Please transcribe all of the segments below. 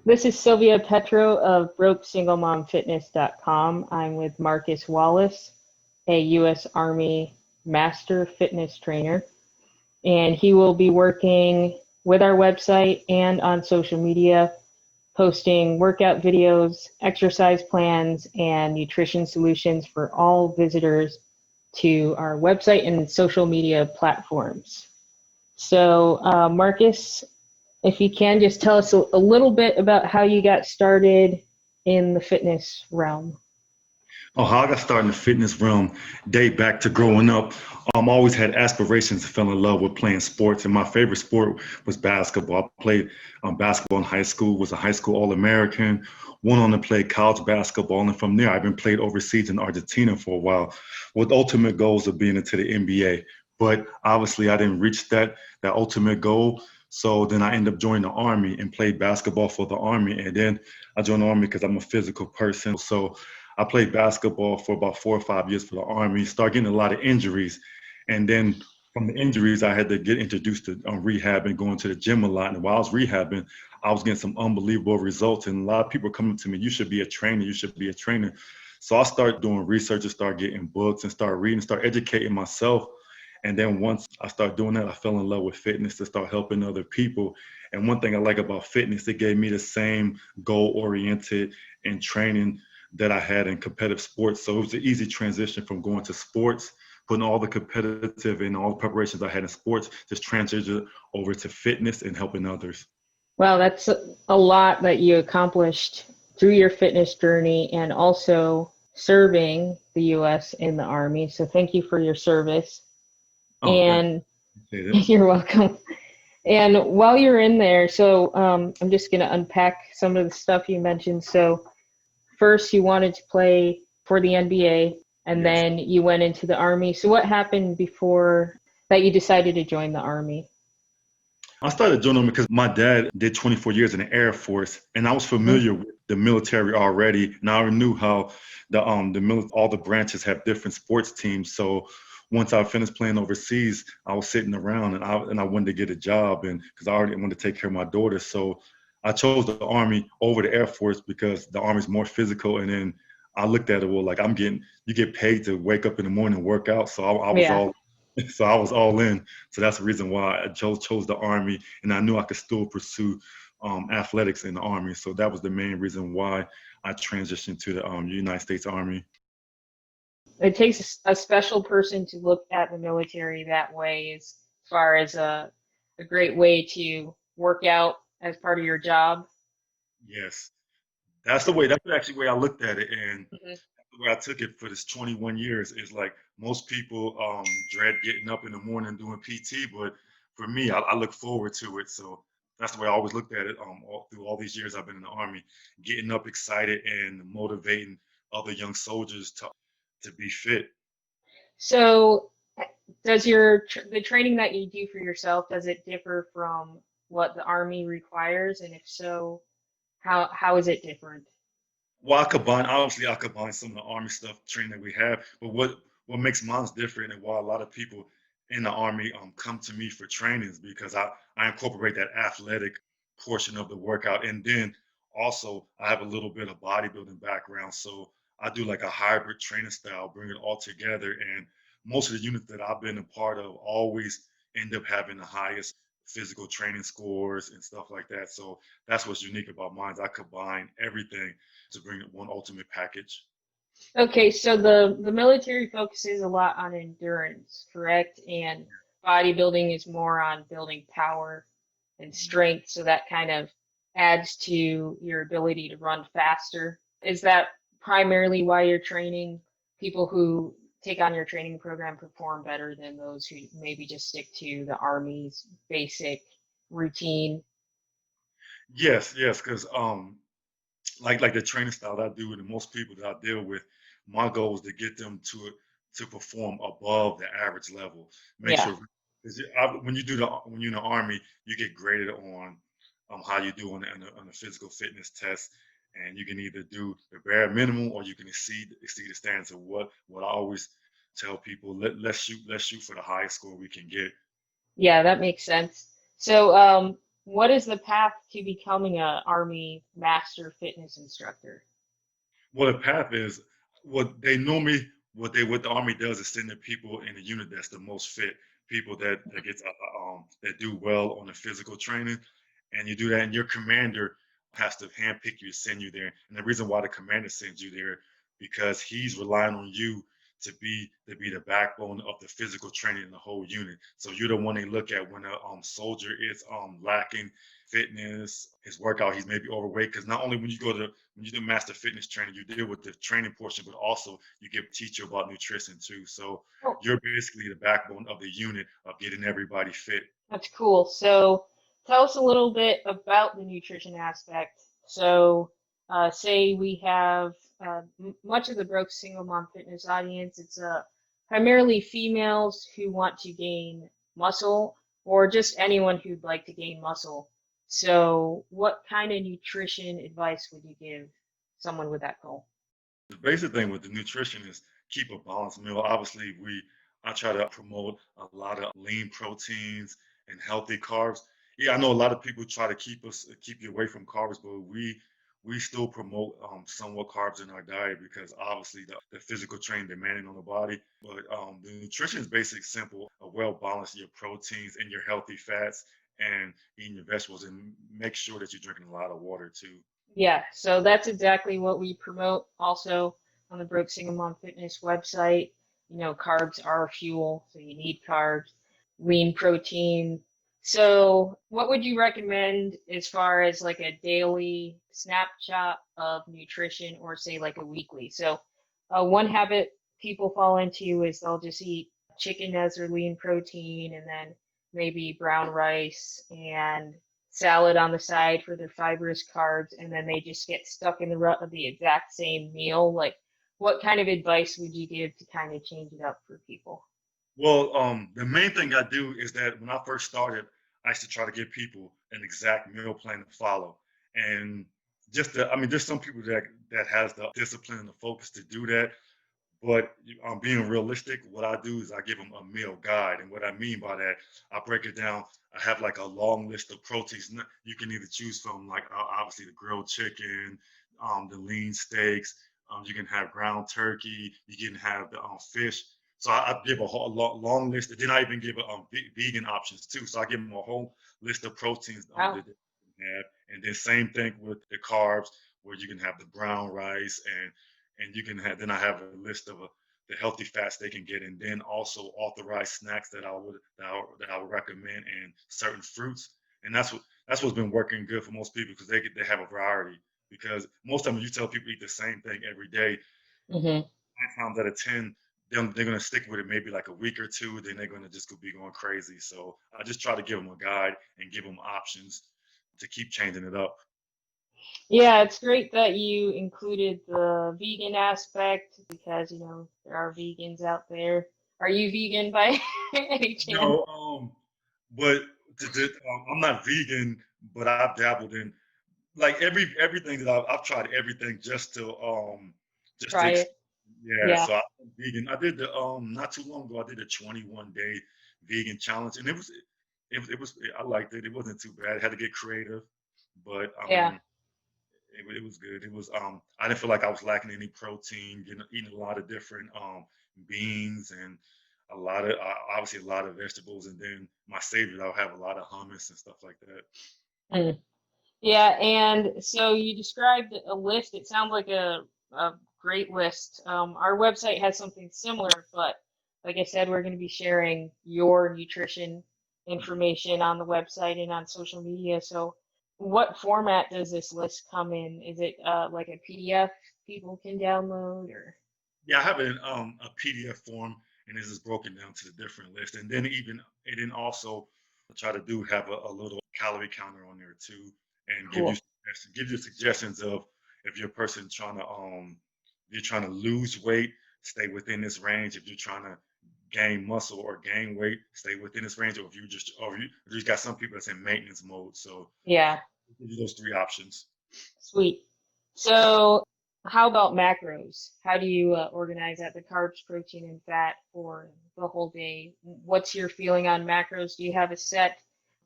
This is Sylvia Petro of BrokeSingleMomFitness.com. I'm with Marcus Wallace, a U.S. Army Master Fitness Trainer, and he will be working with our website and on social media, posting workout videos, exercise plans, and nutrition solutions for all visitors to our website and social media platforms. So, Marcus, if you can, just tell us a little bit about how you got started in the fitness realm. Oh, how I got started in the fitness realm date back to growing up. Always had aspirations to fall in love with playing sports, and my favorite sport was basketball. I played basketball in high school, was a high school All-American, went on to play college basketball, and from there I've been played overseas in Argentina for a while, with ultimate goals of being into the NBA. But obviously I didn't reach that ultimate goal. So then I ended up joining the Army and played basketball for the Army. And then I joined the Army because I'm a physical person. So I played basketball for about 4 or 5 years for the Army, started getting a lot of injuries. And then from the injuries, I had to get introduced to rehab and going to the gym a lot. And while I was rehabbing, I was getting some unbelievable results. And a lot of people coming to me, you should be a trainer, you should be a trainer. So I started doing research and started getting books and started reading, start educating myself. And then once I started doing that, I fell in love with fitness to start helping other people. And one thing I like about fitness, it gave me the same goal oriented and training that I had in competitive sports. So it was an easy transition from going to sports, putting all the competitive and all the preparations I had in sports, just transition over to fitness and helping others. Wow, that's a lot that you accomplished through your fitness journey and also serving the U.S. in the Army. So thank you for your service. Oh, thank And you. Appreciate it. you're welcome. And while you're in there, so I'm just going to unpack some of the stuff you mentioned. So first you wanted to play for the NBA and Yes. then you went into the Army. So what happened before that you decided to join the Army? I started joining them because my dad did 24 years in the Air Force, and I was Mhm. familiar with the military already, and I already knew how all the branches have different sports teams. So once I finished playing overseas, I was sitting around, and I wanted to get a job, and because I already wanted to take care of my daughter, so I chose the Army over the Air Force because the Army's more physical, and then I looked at it, well, like you get paid to wake up in the morning and work out, so I was Yeah. all so I was all in. So that's the reason why I chose the Army, and I knew I could still pursue athletics in the Army. So that was the main reason why I transitioned to the United States Army. It takes a special person to look at the military that way as far as a great way to work out as part of your job. Yes, that's the way. That's actually the way I looked at it, and Mhm. the way I took it for this 21 years is like most people dread getting up in the morning doing PT, but for me, I look forward to it. So that's the way I always looked at it through all these years I've been in the Army, getting up excited and motivating other young soldiers to be fit. So does the training that you do for yourself, does it differ from what the Army requires? And if so, how is it different? Well, I combine some of the Army stuff training that we have, but what makes mine different and why a lot of people in the Army come to me for training is because I incorporate that athletic portion of the workout, and then also I have a little bit of bodybuilding background, so I do like a hybrid training style, bring it all together, and most of the units that I've been a part of always end up having the highest physical training scores and stuff like that. So that's what's unique about mine. Is I combine everything to bring one ultimate package. Okay, so the military focuses a lot on endurance, correct? And bodybuilding is more on building power and strength, so that kind of adds to your ability to run faster. Is that primarily why you're training? People who take on your training program perform better than those who maybe just stick to the Army's basic routine? Yes, yes, because like the training style that I do with and most people that I deal with, my goal is to get them to perform above the average level. Make Yeah. sure 'cause when you're in the army, you get graded on how you do on the physical fitness test, and you can either do the bare minimum or you can exceed the standards of what I always tell people. Let's shoot for the highest score we can get. Yeah, that makes sense. So, what is the path to becoming a Army master fitness instructor? Well, the path is what they normally what the army does is send the people in the unit that's the most fit, people that gets that do well on the physical training, and you do that, and your commander has to handpick you to send you there. And the reason why the commander sends you there because he's relying on you to be the backbone of the physical training in the whole unit. So you're the one they look at when a soldier is lacking fitness, his workout, he's maybe overweight. Because not only when you do master fitness training, you deal with the training portion, but also you teach you about nutrition too. So Oh, you're basically the backbone of the unit of getting everybody fit. that's cool. So tell us a little bit about the nutrition aspect. So say we have much of the broke single mom fitness audience, it's primarily females who want to gain muscle or just anyone who'd like to gain muscle. So what kind of nutrition advice would you give someone with that goal? The basic thing with the nutrition is keep a balanced meal. Obviously, I try to promote a lot of lean proteins and healthy carbs. Yeah, I know a lot of people try to keep you away from carbs, but we still promote somewhat carbs in our diet because obviously the physical training demanding on the body. But the nutrition is basic, simple, a well balanced your proteins and your healthy fats and eating your vegetables and make sure that you're drinking a lot of water too. Yeah, so that's exactly what we promote also on the Broke Single Mom Fitness website. You know, carbs are fuel, so you need carbs, lean protein. So, what would you recommend as far as like a daily snapshot of nutrition or say like a weekly? So, one habit people fall into is they'll just eat chicken as their lean protein and then maybe brown rice and salad on the side for their fibrous carbs, and then they just get stuck in the rut of the exact same meal. Like, what kind of advice would you give to kind of change it up for people? Well, the main thing I do is that when I first started, I used to try to give people an exact meal plan to follow. And I mean, there's some people that has the discipline and the focus to do that. But being realistic, what I do is I give them a meal guide. And what I mean by that, I break it down. I have like a long list of proteins. You can either choose from like obviously the grilled chicken, the lean steaks. You can have ground turkey. You can have the fish. So I give a whole long list. And then I even give vegan options too. So I give them a whole list of proteins Wow. that they can have. And then same thing with the carbs, where you can have the brown rice and you can have then I have a list of the healthy fats they can get, and then also authorized snacks that I would recommend, and certain fruits. And that's what's been working good for most people because they have a variety. Because most of them, you tell people eat the same thing every day, Hmm. 9 times out of 10, they're gonna stick with it maybe like a week or two, then they're gonna just be going crazy. So I just try to give them a guide and give them options to keep changing it up. Yeah, it's great that you included the vegan aspect because, you know, there are vegans out there. Are you vegan by any chance? No, but I'm not vegan, but I've dabbled in like everything that I've tried everything just to Try it. yeah. Yeah, So I'm vegan. I did the not too long ago. I did a 21-day vegan challenge, and it was I liked it. It wasn't too bad. I had to get creative, but I yeah. mean it was good. It was I didn't feel like I was lacking any protein. Eating a lot of different beans and a lot of obviously a lot of vegetables, and then my savior I'll have a lot of hummus and stuff like that. Mm. Yeah, and so you described a list. It sounds like a great list. Our website has something similar, but like I said, we're going to be sharing your nutrition information on the website and on social media. So, what format does this list come in? Is it like a PDF people can download, or? Yeah, I have a PDF form, and this is broken down to the different lists, and then also try to do have a little calorie counter on there too, and Cool. give you suggestions of if you're a person if you're trying to lose weight, stay within this range. If you're trying to gain muscle or gain weight, stay within this range. Or if you got some people that's in maintenance mode, so Yeah. give you those three options. Sweet. So, how about macros? How do you organize that? The carbs, protein, and fat for the whole day. What's your feeling on macros? Do you have a set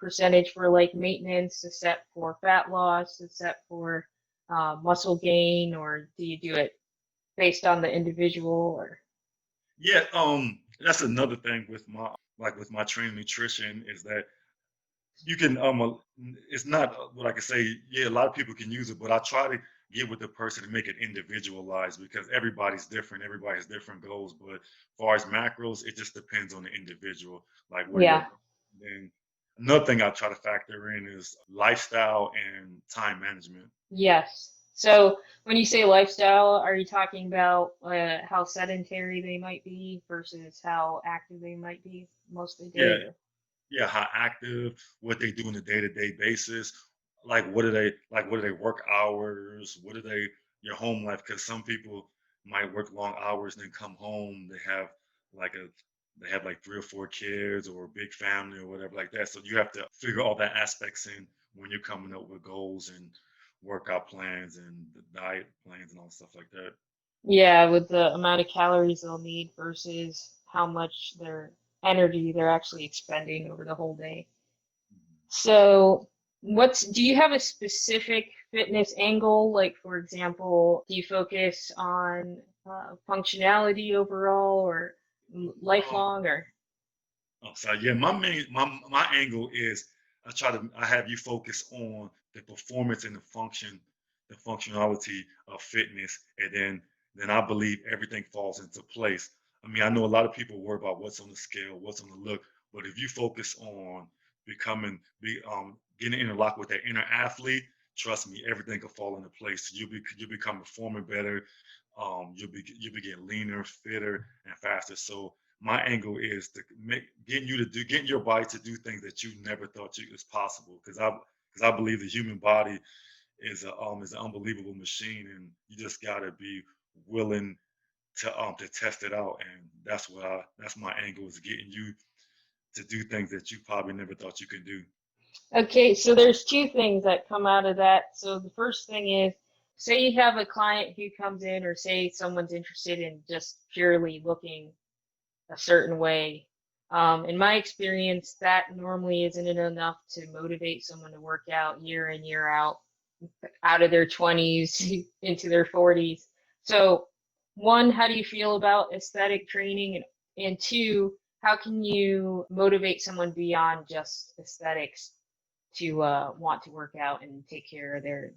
percentage for like maintenance, a set for fat loss, a set for muscle gain, or do you do it based on the individual? Or Yeah, that's another thing with my training nutrition is that you can it's not what I can say. Yeah, a lot of people can use it, but I try to get with the person to make it individualized because everybody's different. Everybody has different goals. But as far as macros, it just depends on the individual. Like what are your yeah, then another thing I try to factor in is lifestyle and time management. yes. So when you say lifestyle, are you talking about how sedentary they might be versus how active they might be most of the Yeah, day? yeah, how active, what they do on a day-to-day basis, what are they work hours, what are they your home life? Because some people might work long hours and then come home, like a they have like 3 or 4 kids or a big family or whatever like that. So you have to figure all that aspects in when you're coming up with goals and workout plans and the diet plans and all stuff like that. Yeah, with the amount of calories they'll need versus how much their energy they're actually expending over the whole day. So, do you have a specific fitness angle? Like, for example, do you focus on functionality overall or Um, lifelong or? Oh, so yeah, my angle is I have you focus on the performance and the functionality of fitness, and then I believe everything falls into place. I mean, I know a lot of people worry about what's on the scale, what's on the look, but if you focus on getting interlocked with that inner athlete, trust me, everything will fall into place. You become performing better. You'll be getting leaner, fitter, and faster. So my angle is to getting your body to do things that you never thought you was possible. Because I believe the human body is an unbelievable machine, and you just gotta be willing to test it out. And that's my angle is getting you to do things that you probably never thought you could do. Okay, so there's two things that come out of that. So the first thing is, say you have a client who comes in, or say someone's interested in just purely looking a certain way. In my experience, that normally isn't enough to motivate someone to work out year in, year out of their 20s into their 40s. So, one, how do you feel about aesthetic training? And two, how can you motivate someone beyond just aesthetics to want to work out and take care of their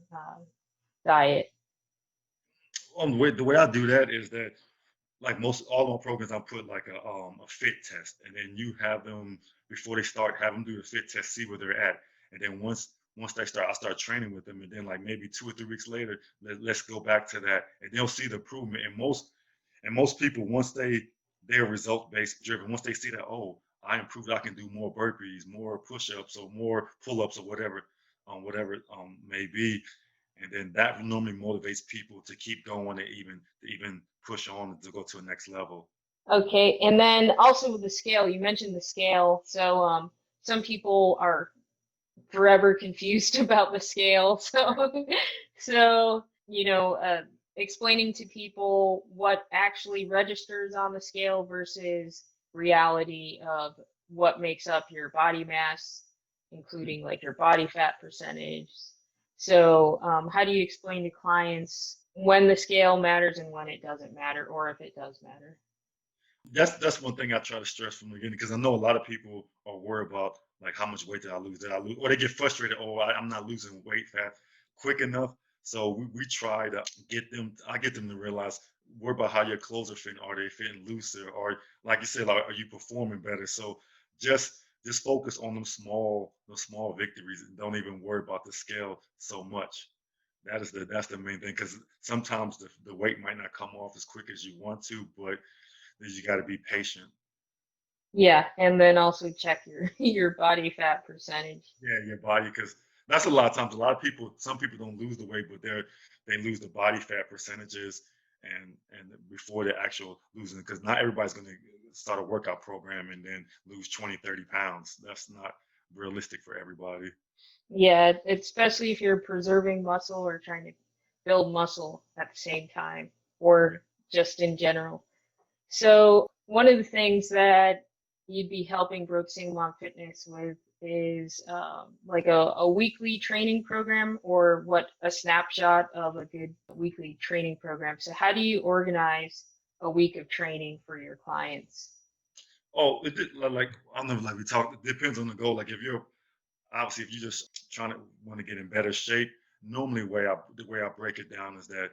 diet? The way I do that is that like most all my programs, I put like a fit test, and then you have them before they start, have them do the fit test, see where they're at, and then once they start, I start training with them, and then like maybe 2 or 3 weeks later, let's go back to that, and they'll see the improvement. And most people once they're result based driven, once they see that I improved, I can do more burpees, more push ups, or more pull ups, or whatever may be, and then that normally motivates people to keep going to even push on to go to the next level. Okay, and then also with the scale, you mentioned the scale. So some people are forever confused about the scale. So explaining to people what actually registers on the scale versus reality of what makes up your body mass, including like your body fat percentage. So, how do you explain to clients when the scale matters and when it doesn't matter, or if it does matter? That's one thing I try to stress from the beginning because I know a lot of people are worried about like how much weight did I lose? Did I lose? Or they get frustrated. I'm not losing weight fat quick enough. So we try to I get them to realize worry about how your clothes are fitting. Are they fitting looser? Or like you said, like, are you performing better? So just just focus on those small victories and don't even worry about the scale so much. That's the main thing because sometimes the weight might not come off as quick as you want to, but is you got to be patient. Yeah, and then also check your your body fat percentage. Yeah, your body, because that's a lot of times. A lot of people, some people don't lose the weight, but they lose the body fat percentages and before the actual losing, because not everybody's going to start a workout program and then lose 20, 30 pounds. That's not realistic for everybody. Yeah, especially if you're preserving muscle or trying to build muscle at the same time, Yeah. or just in general. So one of the things that you'd be helping Brooke Singlon Fitness with is like a weekly training program, or what a snapshot of a good weekly training program. So how do you organize a week of training for your clients? Oh, like I don't know, like we talked, it depends on the goal. Like if you're obviously if you're just trying to want to get in better shape, normally the way I break it down is that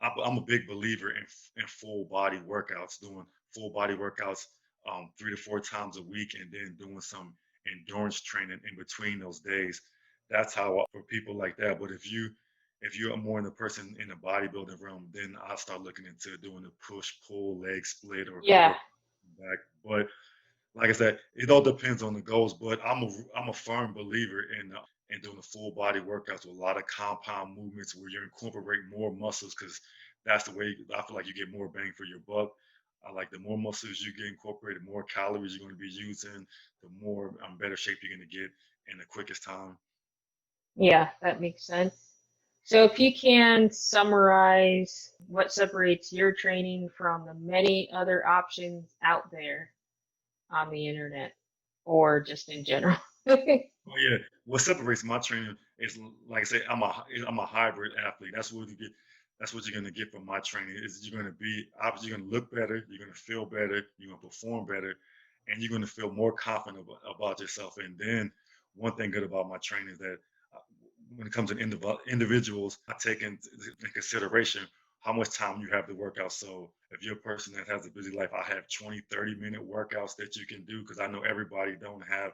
I'm a big believer in full body workouts, doing full body workouts 3 to 4 times a week, and then doing some endurance training in between those days. That's how for people like that. But if you're more in the person in the bodybuilding realm, then I start looking into doing the push pull leg split or Yeah, back. But like I said, it all depends on the goals, but I'm a firm believer in doing the full body workouts with a lot of compound movements where you incorporate more muscles because that's the way I feel like you get more bang for your buck. I like the more muscles you get incorporated, the more calories you're going to be using, the more better shape you're going to get in the quickest time. yeah, that makes sense. So if you can summarize what separates your training from the many other options out there on the internet or just in general. Oh yeah, what separates my training is like I say, I'm a hybrid athlete. That's what you're gonna get from my training. Is you're gonna be obviously you're gonna look better, you're gonna feel better, you're gonna perform better, and you're gonna feel more confident about yourself. And then one thing good about my training is that uh, when it comes to individuals, I take into consideration how much time you have to work out. So if you're a person that has a busy life, I have 20, 30-minute workouts that you can do because I know everybody don't have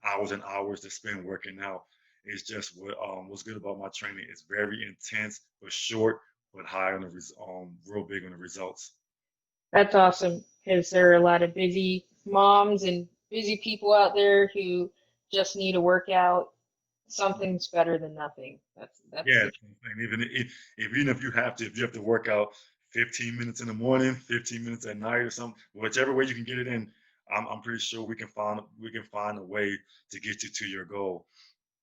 hours and hours to spend working out. It's just what's good about my training. It's very intense, but short, but high on the real big on the results. That's awesome because there are a lot of busy moms and busy people out there who just need a workout. Something's better than nothing. That's Yeah, the truth. and even if you have to work out 15 minutes in the morning, 15 minutes at night or something, whichever way you can get it in, I'm pretty sure we can find a way to get you to your goal.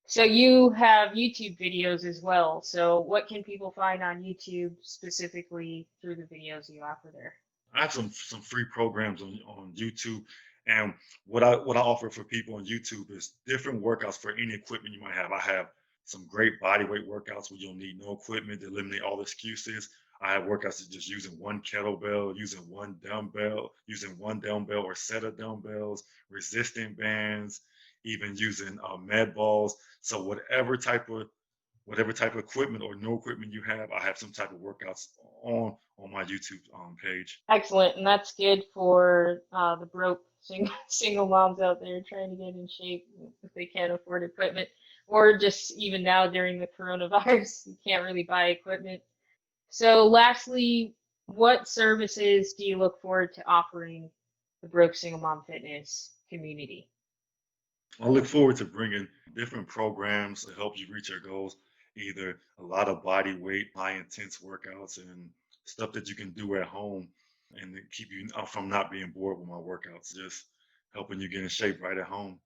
So you have YouTube videos as well. So what can people find on YouTube specifically through the videos you offer there? I have some free programs on YouTube, and what I offer for people on YouTube is different workouts for any equipment you might have. I have some great body weight workouts where you'll need no equipment to eliminate all the excuses. I have workouts that just using one kettlebell, using one dumbbell or set of dumbbells, resistant bands, even using med balls. So whatever type of equipment or no equipment you have, I have some type of workouts on my YouTube page. Excellent, and that's good for the broke single moms out there trying to get in shape if they can't afford equipment, or just even now during the coronavirus, you can't really buy equipment. So, lastly, what services do you look forward to offering the broke single mom fitness community? I look forward to bringing different programs to help you reach your goals, either a lot of body weight, high intense workouts, and stuff that you can do at home and to keep you from not being bored with my workouts, just helping you get in shape right at home.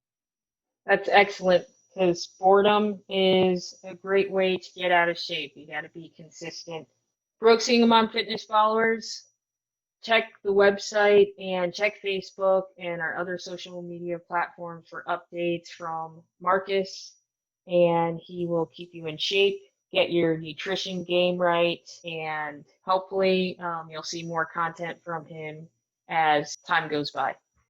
That's excellent because boredom is a great way to get out of shape. You got to be consistent. Broke single mom fitness followers, check the website and check Facebook and our other social media platforms for updates from Marcus, and he will keep you in shape, get your nutrition game right, and hopefully you'll see more content from him as time goes by.